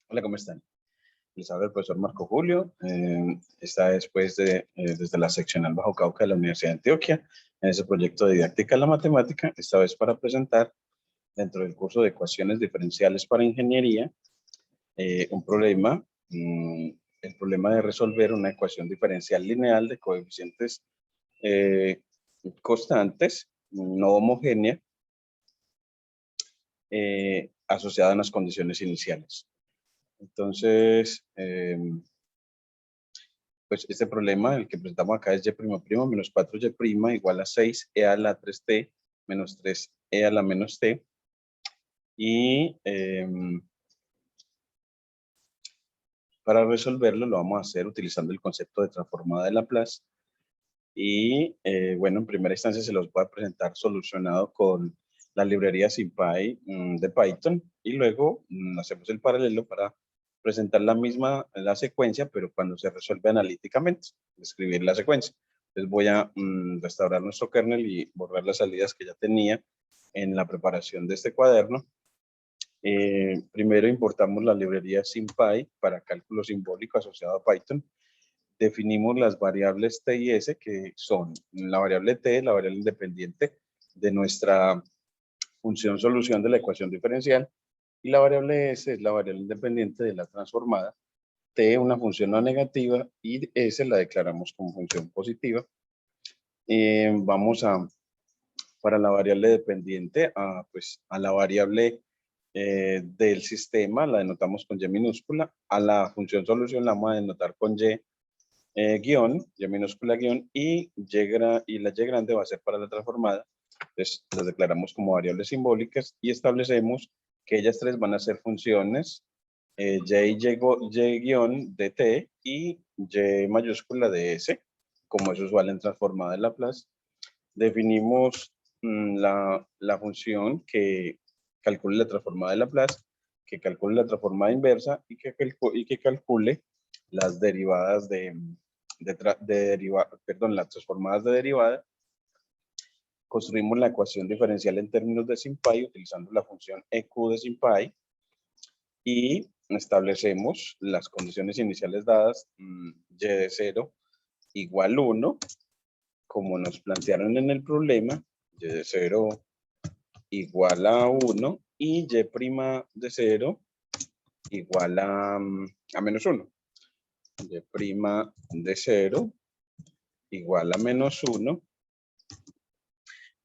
Hola, ¿cómo están? Les habla el profesor Marco Julio. Esta vez pues desde la seccional Bajo Cauca de la Universidad de Antioquia, en ese proyecto de didáctica de la matemática, esta vez para presentar dentro del curso de ecuaciones diferenciales para ingeniería, un problema, el problema de resolver una ecuación diferencial lineal de coeficientes constantes, no homogénea, asociada a unas condiciones iniciales. Entonces, pues este problema, el que presentamos acá es y' menos 4y' igual a 6e a la 3t menos 3e a la menos t. Y para resolverlo lo vamos a hacer utilizando el concepto de transformada de Laplace. Y bueno, en primera instancia se los voy a presentar solucionado con la librería SymPy de Python. Y luego hacemos el paralelo para presentar la secuencia, pero cuando se resuelve analíticamente, escribir la secuencia. Entonces voy a restaurar nuestro kernel y borrar las salidas que ya tenía en la preparación de este cuaderno. Primero importamos la librería SymPy para cálculo simbólico asociado a Python. Definimos las variables t y s, que son la variable t, la variable independiente de nuestra función solución de la ecuación diferencial, y la variable s es la variable independiente de la transformada. T una función no negativa y s la declaramos como función positiva. Para la variable dependiente, a la variable del sistema la denotamos con y minúscula. A la función solución la vamos a denotar con y minúscula guión, y la y grande va a ser para la transformada. Entonces las declaramos como variables simbólicas y establecemos que ellas tres van a ser funciones y guión de t y y mayúscula de s, como es usual en transformada de Laplace. Definimos la función que calcule la transformada de Laplace, que calcule la transformada inversa y que calcule las derivadas las transformadas de derivada. Construimos la ecuación diferencial en términos de SymPy utilizando la función EQ de SymPy y establecemos las condiciones iniciales dadas, y de 0 igual 1, como nos plantearon en el problema, y de 0 igual a 1 y y' de 0 igual a menos 1. Y' de 0 igual a menos 1.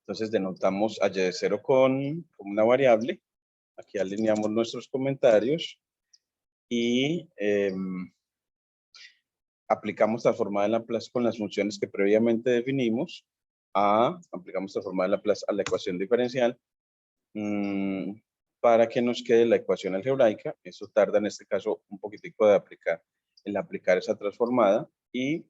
Entonces denotamos a y de 0 con una variable. Aquí alineamos nuestros comentarios y aplicamos transformada de Laplace con las funciones que previamente definimos. Aplicamos transformada de Laplace a la ecuación diferencial para que nos quede la ecuación algebraica. Eso tarda en este caso un poquitico de aplicar esa transformada, y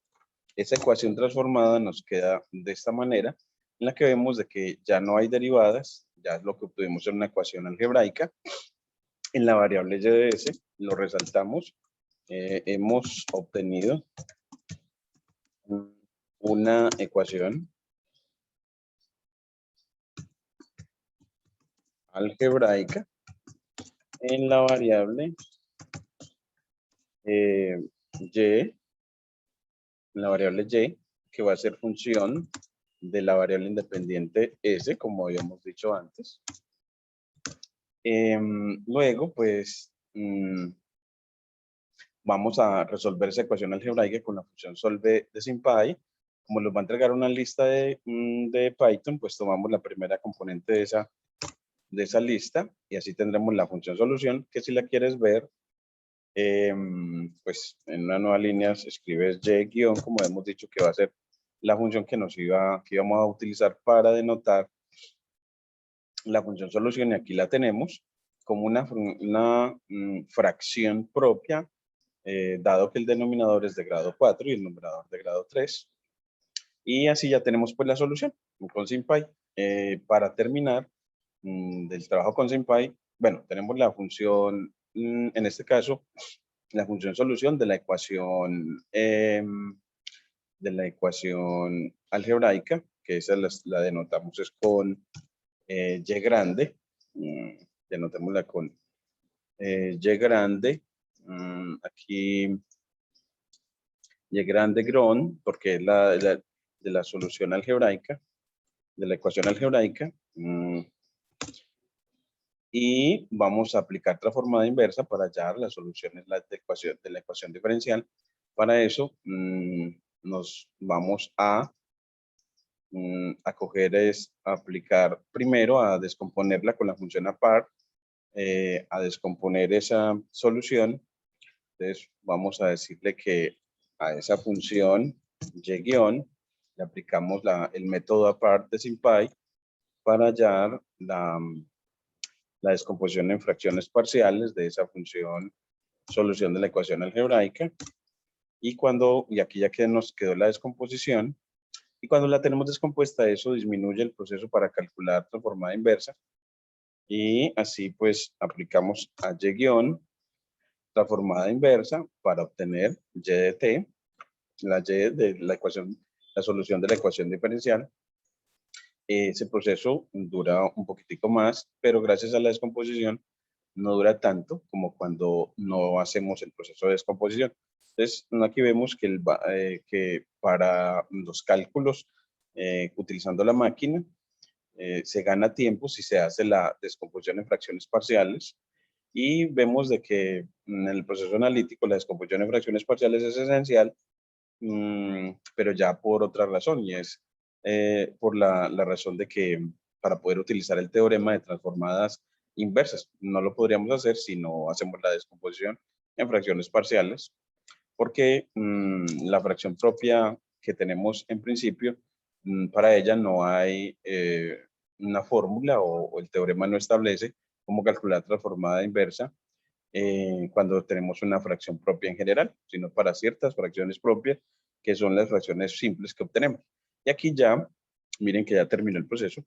esa ecuación transformada nos queda de esta manera, en la que vemos de que ya no hay derivadas, ya es lo que obtuvimos en una ecuación algebraica. En la variable y de s, lo resaltamos, hemos obtenido una ecuación algebraica en la variable y, que va a ser función de la variable independiente s, como habíamos dicho antes. Luego, pues, vamos a resolver esa ecuación algebraica con la función solve de SymPy. Como nos va a entregar una lista de Python, pues tomamos la primera componente de esa lista, y así tendremos la función solución, que si la quieres ver, pues en una nueva línea escribes y guión, como hemos dicho, que va a ser la función que íbamos a utilizar para denotar la función solución, y aquí la tenemos como una fracción propia, dado que el denominador es de grado 4 y el numerador de grado 3. Y así ya tenemos pues la solución con SymPy. Para terminar del trabajo con SymPy, bueno, tenemos la función, en este caso, la función solución de la ecuación algebraica, que esa la denotamos es con y grande. Denotémosla con y grande aquí y grande gron, porque es de la solución algebraica, de la ecuación algebraica. Y vamos a aplicar transformada inversa para hallar las soluciones de la ecuación diferencial. Para eso nos vamos a aplicar primero a descomponerla con la función apart, a descomponer esa solución. Entonces vamos a decirle que a esa función y- le aplicamos el método apart de SymPy para hallar la descomposición en fracciones parciales de esa función solución de la ecuación algebraica. Y aquí ya que nos quedó la descomposición, y cuando la tenemos descompuesta, eso disminuye el proceso para calcular transformada inversa. Y así pues aplicamos a y- transformada inversa para obtener y de t, la y de la ecuación, la solución de la ecuación diferencial. Ese proceso dura un poquitico más, pero gracias a la descomposición no dura tanto como cuando no hacemos el proceso de descomposición. Entonces, aquí vemos que para los cálculos utilizando la máquina, se gana tiempo si se hace la descomposición en fracciones parciales, y vemos de que en el proceso analítico la descomposición en fracciones parciales es esencial, pero ya por otra razón, y es por la razón de que para poder utilizar el teorema de transformadas inversas, no lo podríamos hacer si no hacemos la descomposición en fracciones parciales, porque la fracción propia que tenemos en principio, para ella no hay una fórmula o el teorema no establece cómo calcular transformada inversa cuando tenemos una fracción propia en general, sino para ciertas fracciones propias, que son las fracciones simples que obtenemos. Y aquí ya, miren que ya terminó el proceso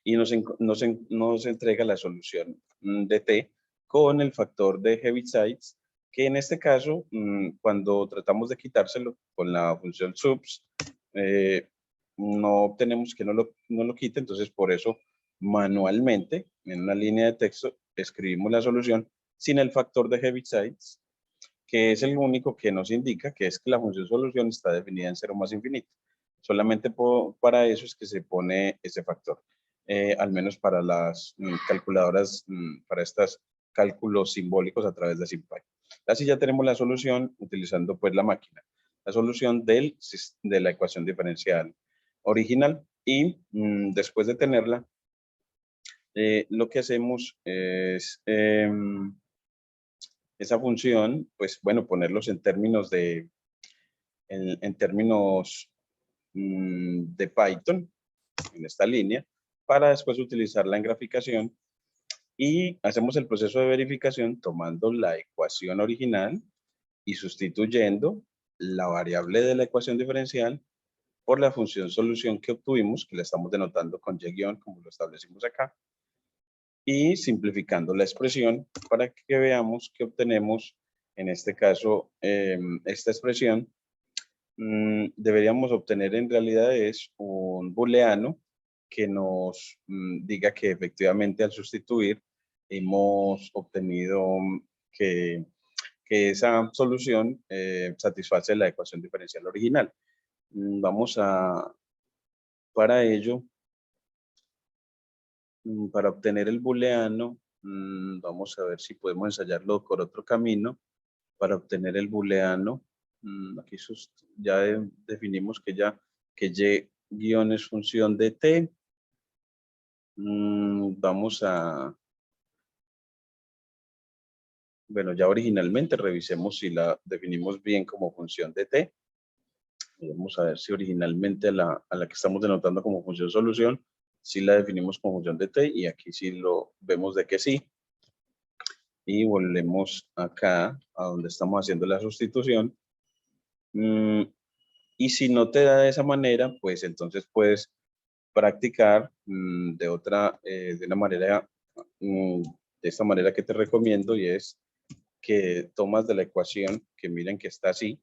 y nos entrega la solución de t con el factor de Heaviside, que en este caso, cuando tratamos de quitárselo con la función subs, no obtenemos que no lo quite, entonces por eso manualmente en una línea de texto escribimos la solución sin el factor de Heaviside, que es el único que nos indica que es que la función solución está definida en 0 más infinito. Solamente para eso es que se pone ese factor, al menos para las calculadoras, para estos cálculos simbólicos a través de SymPy. Así ya tenemos la solución utilizando pues la máquina, la solución de la ecuación diferencial original, y después de tenerla, lo que hacemos es esa función, pues bueno, ponerlos en términos en términos de Python, en esta línea, para después utilizarla en graficación, y hacemos el proceso de verificación tomando la ecuación original y sustituyendo la variable de la ecuación diferencial por la función solución que obtuvimos, que la estamos denotando con y-, como lo establecimos acá, y simplificando la expresión para que veamos que obtenemos, en este caso, esta expresión. Deberíamos obtener en realidad es un booleano que nos diga que efectivamente al sustituir hemos obtenido que, esa solución satisface la ecuación diferencial original. Vamos a, para ello, para obtener el booleano, vamos a ver si podemos ensayarlo por otro camino. Para obtener el booleano, aquí ya definimos que y- es función de t. Vamos a, bueno, ya originalmente revisemos si la definimos bien como función de t. Vamos a ver si originalmente a la que estamos denotando como función solución, si la definimos como función de t, y aquí sí lo vemos de que sí. Y volvemos acá a donde estamos haciendo la sustitución. Y si no te da de esa manera, pues entonces puedes practicar de una manera, de esta manera que te recomiendo, y es que tomas de la ecuación, que miren que está así,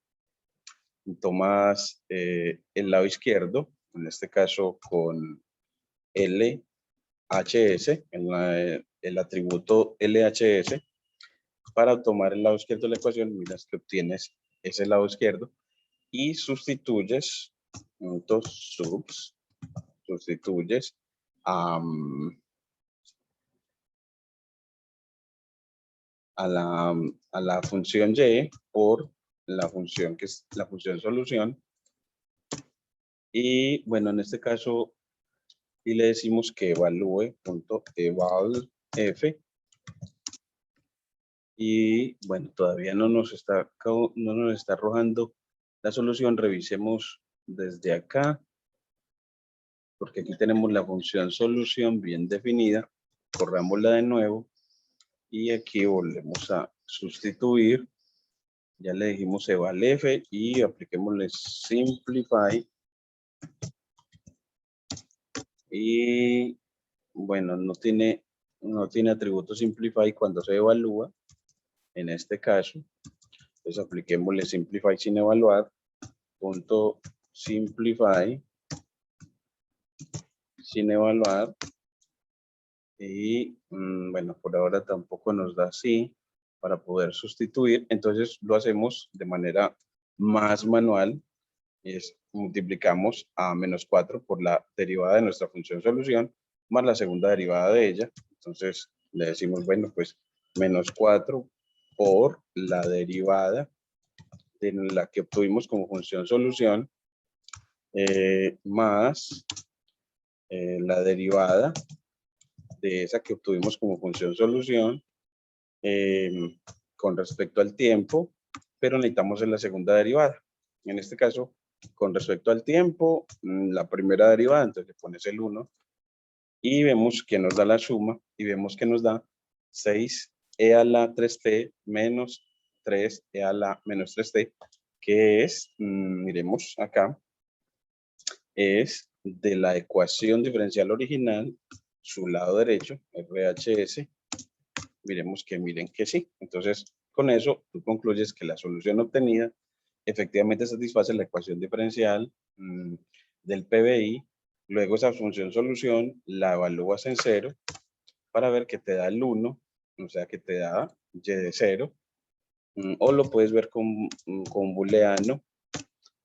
tomas el lado izquierdo, en este caso con LHS, el atributo LHS, Para tomar el lado izquierdo de la ecuación, miras que obtienes ese lado izquierdo y sustituyes, sustituyes a la función y por la función que es la función solución. Y bueno, en este caso, y le decimos que evalúe.evalf. Y bueno, todavía no nos está arrojando la solución. Revisemos desde acá, porque aquí tenemos la función solución bien definida. Corrámosla de nuevo y aquí volvemos a sustituir. Ya le dijimos evalf y apliquémosle simplify. Y bueno, no tiene atributo simplify cuando se evalúa. En este caso, pues apliquémosle simplify sin evaluar. Punto simplify sin evaluar. Y bueno, por ahora tampoco nos da así para poder sustituir. Entonces lo hacemos de manera más manual. Es multiplicamos a -4 por la derivada de nuestra función solución más la segunda derivada de ella. Entonces le decimos, bueno, pues -4 por la derivada de la que obtuvimos como función solución más la derivada de esa que obtuvimos como función solución con respecto al tiempo, pero necesitamos en la segunda derivada. En este caso, con respecto al tiempo, la primera derivada, entonces le pones el 1 y vemos que nos da la suma y vemos que nos da 6e a la 3t menos 3e a la menos 3t, que es, miremos acá, es de la ecuación diferencial original, su lado derecho, RHS, miren que sí. Entonces, con eso, tú concluyes que la solución obtenida efectivamente satisface la ecuación diferencial del PBI. Luego esa función solución la evalúas en 0 para ver que te da el 1, o sea que te da y de 0. O lo puedes ver con un booleano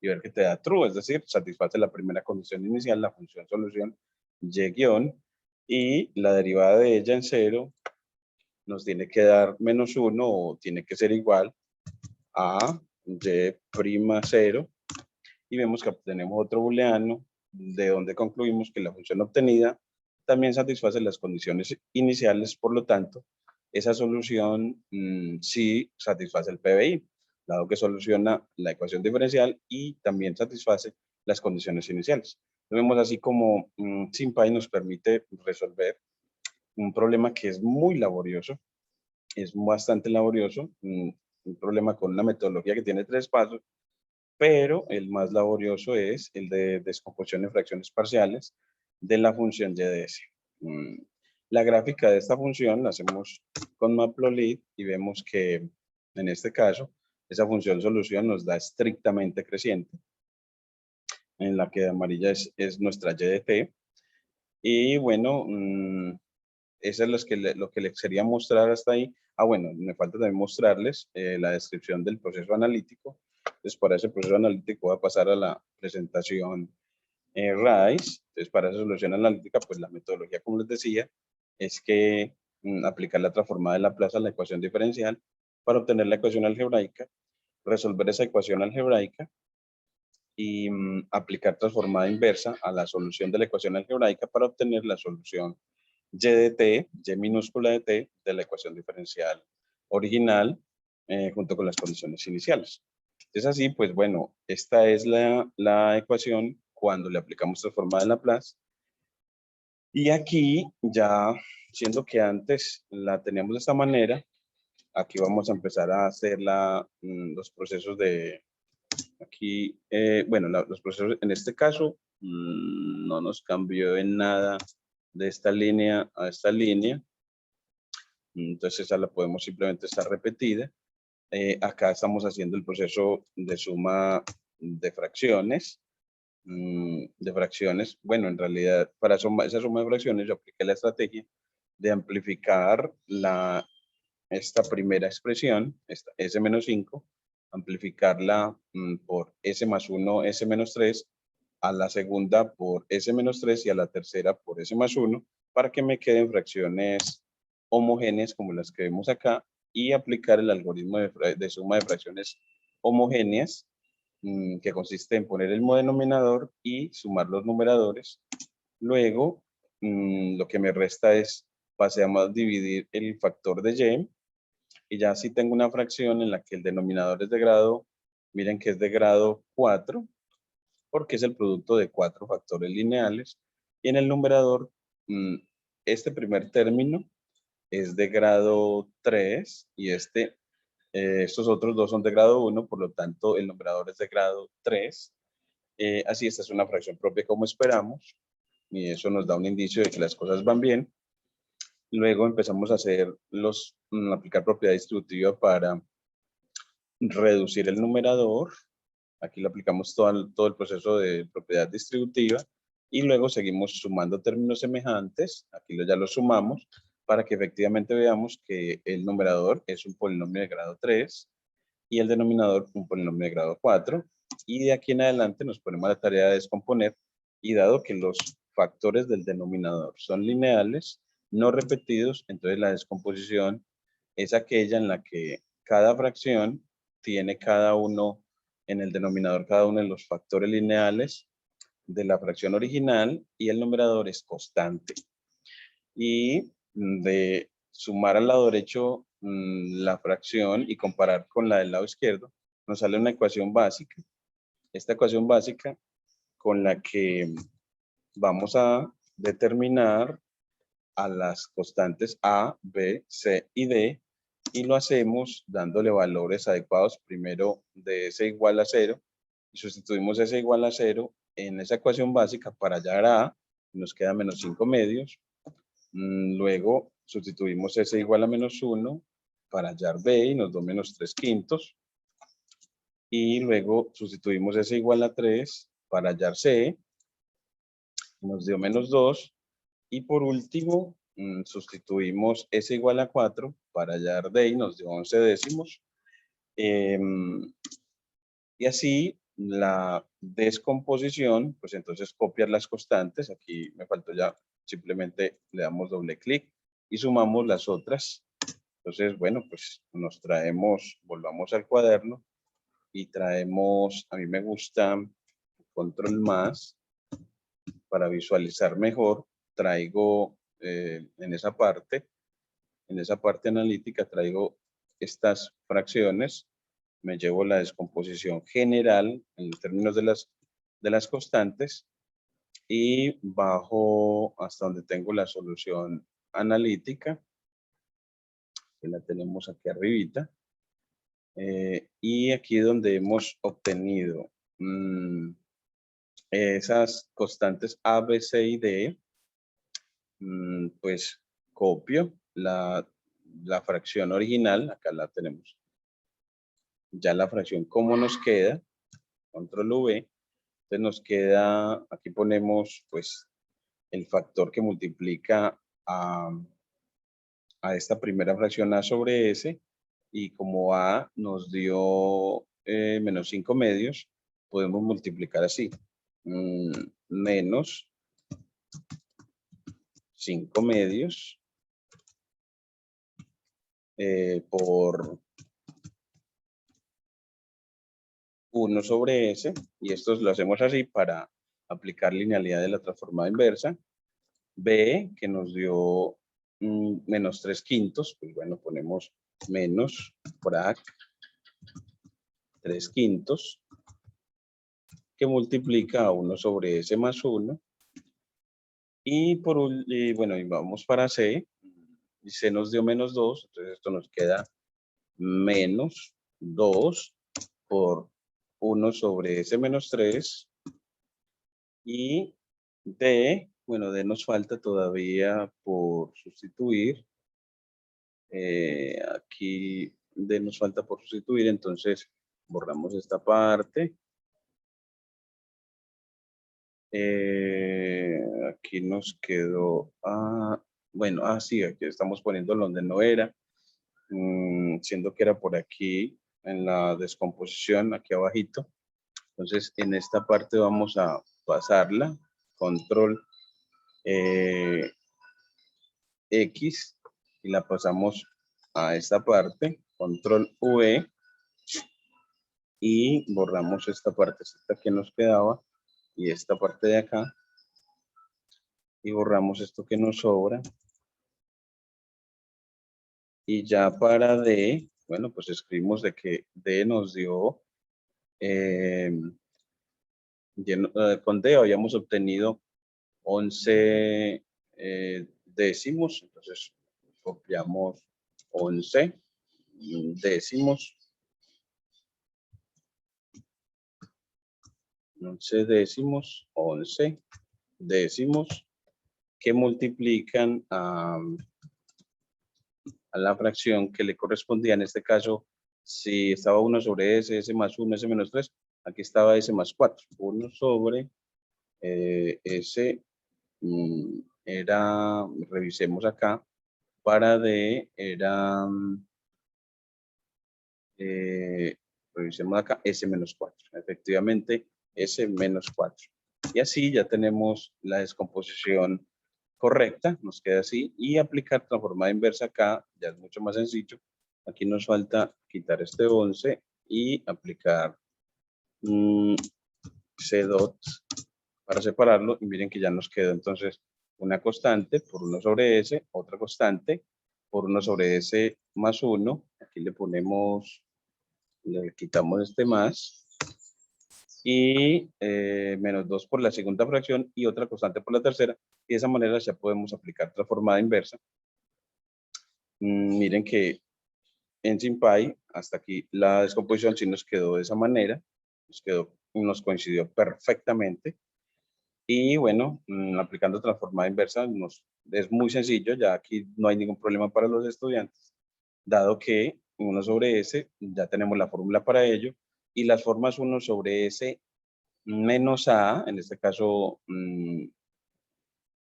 y ver que te da true, es decir, satisface la primera condición inicial, la función solución y- y la derivada de ella en 0 nos tiene que dar -1 o tiene que ser igual a y'0 y vemos que obtenemos otro booleano de donde concluimos que la función obtenida también satisface las condiciones iniciales, por lo tanto, esa solución sí satisface el PBI, dado que soluciona la ecuación diferencial y también satisface las condiciones iniciales. Lo vemos así como SymPy nos permite resolver un problema que es muy laborioso, es bastante laborioso, un problema con una metodología que tiene 3 pasos, pero el más laborioso es el de descomposición en fracciones parciales de la función y de s. La gráfica de esta función la hacemos con Matplotlib y vemos que en este caso esa función solución nos da estrictamente creciente, en la que de amarilla es nuestra y de t. Y bueno, eso es lo que les quería mostrar hasta ahí. Bueno, me falta también mostrarles la descripción del proceso analítico. Entonces, para ese proceso analítico voy a pasar a la presentación RISE. Entonces, para esa solución analítica, pues la metodología, como les decía, es que aplicar la transformada de Laplace a la ecuación diferencial para obtener la ecuación algebraica, resolver esa ecuación algebraica y aplicar transformada inversa a la solución de la ecuación algebraica para obtener la solución y de t, y minúscula de t, de la ecuación diferencial original, junto con las condiciones iniciales. Es así, pues bueno, esta es la ecuación cuando le aplicamos transformada de Laplace. Y aquí ya, siendo que antes la teníamos de esta manera, aquí vamos a empezar a hacer los procesos de, aquí, bueno, los procesos, en este caso, no nos cambió en nada de esta línea a esta línea. Entonces esa la podemos simplemente estar repetida. Acá estamos haciendo el proceso de suma de fracciones. Bueno, en realidad, para esa suma de fracciones yo apliqué la estrategia de amplificar la esta primera expresión, esta S menos 5, amplificarla por S más 1, S menos 3, a la segunda por S menos 3 y a la tercera por S más 1, para que me queden fracciones homogéneas como las que vemos acá, y aplicar el algoritmo de suma de fracciones homogéneas, que consiste en poner el denominador y sumar los numeradores. Luego, lo que me resta es, pasemos a dividir el factor de y, y ya si tengo una fracción en la que el denominador es de grado, miren que es de grado 4, porque es el producto de 4 factores lineales, y en el numerador, este primer término es de grado 3, y estos otros dos son de grado 1, por lo tanto el numerador es de grado 3. Así esta es una fracción propia como esperamos, y eso nos da un indicio de que las cosas van bien. Luego empezamos a hacer aplicar propiedad distributiva para reducir el numerador. Aquí le aplicamos todo el proceso de propiedad distributiva, y luego seguimos sumando términos semejantes. Aquí ya los sumamos para que efectivamente veamos que el numerador es un polinomio de grado 3 y el denominador un polinomio de grado 4. Y de aquí en adelante nos ponemos a la tarea de descomponer, y dado que los factores del denominador son lineales, no repetidos, entonces la descomposición es aquella en la que cada fracción tiene cada uno en el denominador, cada uno de los factores lineales de la fracción original, y el numerador es constante. Y de sumar al lado derecho la fracción y comparar con la del lado izquierdo, nos sale una ecuación básica. Esta ecuación básica con la que vamos a determinar a las constantes A, B, C y D, y lo hacemos dándole valores adecuados primero de S igual a 0, y sustituimos S igual a 0 en esa ecuación básica para hallar A, nos queda menos 5 medios. Luego sustituimos S igual a menos 1 para hallar B y nos da menos 3 quintos. Y luego sustituimos S igual a 3 para hallar C, nos dio menos 2. Y por último, sustituimos S igual a 4 para hallar D y nos dio 11 décimos. Y así la descomposición, pues entonces copiar las constantes. Aquí me faltó ya, simplemente le damos doble clic y sumamos las otras. Entonces, bueno, pues nos traemos, volvamos al cuaderno y traemos, a mí me gusta control más para visualizar mejor. Traigo en esa parte analítica, traigo estas fracciones, me llevo la descomposición general en términos de las constantes, y bajo hasta donde tengo la solución analítica, que la tenemos aquí arribita, y aquí donde hemos obtenido esas constantes A, B, C y D, pues copio la fracción original, acá la tenemos. Ya la fracción, ¿cómo nos queda? Control V. Entonces nos queda, aquí ponemos pues el factor que multiplica a esta primera fracción A sobre S, y como A nos dio menos 5 medios, podemos multiplicar así. Menos 5 medios por 1 sobre S, y esto lo hacemos así para aplicar linealidad de la transformada inversa. B, que nos dio menos 3 quintos, pues bueno, ponemos menos frac 3 quintos, que multiplica a 1 sobre S más 1. Y bueno, y vamos para C, y C nos dio menos 2, entonces esto nos queda menos 2 por 1 sobre S menos 3. Y D, bueno, D nos falta todavía por sustituir. Aquí D nos falta por sustituir, entonces borramos esta parte. Aquí nos quedó, bueno, sí, aquí estamos poniendo donde no era. siendo que era por aquí en la descomposición, aquí abajito. Entonces, en esta parte vamos a pasarla, control X, y la pasamos a esta parte, control V, y borramos esta parte que nos quedaba, y esta parte de acá, y borramos esto que nos sobra. Y ya para D, bueno, pues escribimos de que D nos dio, con D habíamos obtenido 11 décimos, entonces copiamos 11 décimos, 11 décimos que multiplican a la fracción que le correspondía, en este caso, si estaba 1 sobre S más 1, S menos 3, aquí estaba S más 4, 1 sobre S era, revisemos acá, para D era, revisemos acá, S menos 4, efectivamente S menos 4. Y así ya tenemos la descomposición correcta, nos queda así, y aplicar transformada inversa acá ya es mucho más sencillo. Aquí nos falta quitar este 11 y aplicar C dot para separarlo, y miren que ya nos quedó entonces una constante por 1 sobre S, otra constante por 1 sobre S más 1, aquí le ponemos, le quitamos este más, y menos 2 por la segunda fracción y otra constante por la tercera, y de esa manera ya podemos aplicar transformada inversa. Miren que en SymPy, hasta aquí la descomposición sí nos quedó de esa manera, nos coincidió perfectamente. Y bueno, aplicando transformada inversa es muy sencillo, ya aquí no hay ningún problema para los estudiantes, dado que 1 sobre S, ya tenemos la fórmula para ello, y las formas 1 sobre S menos A, en este caso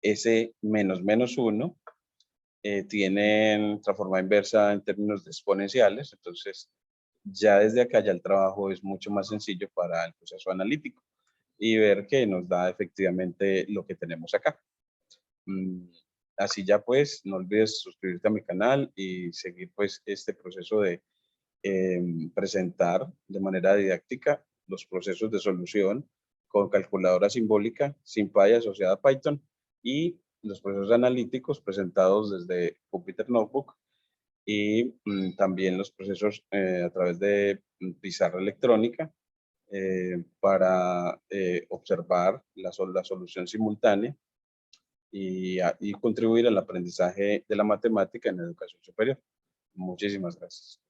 S menos menos 1, tienen transformada inversa en términos de exponenciales, entonces ya desde acá ya el trabajo es mucho más sencillo para el proceso analítico y ver que nos da efectivamente lo que tenemos acá. Así ya pues, no olvides suscribirte a mi canal y seguir pues este proceso de presentar de manera didáctica los procesos de solución con calculadora simbólica, SymPy asociada a Python, y los procesos analíticos presentados desde Jupyter Notebook, y también los procesos a través de pizarra electrónica para observar la solución simultánea y contribuir al aprendizaje de la matemática en la educación superior. Muchísimas gracias.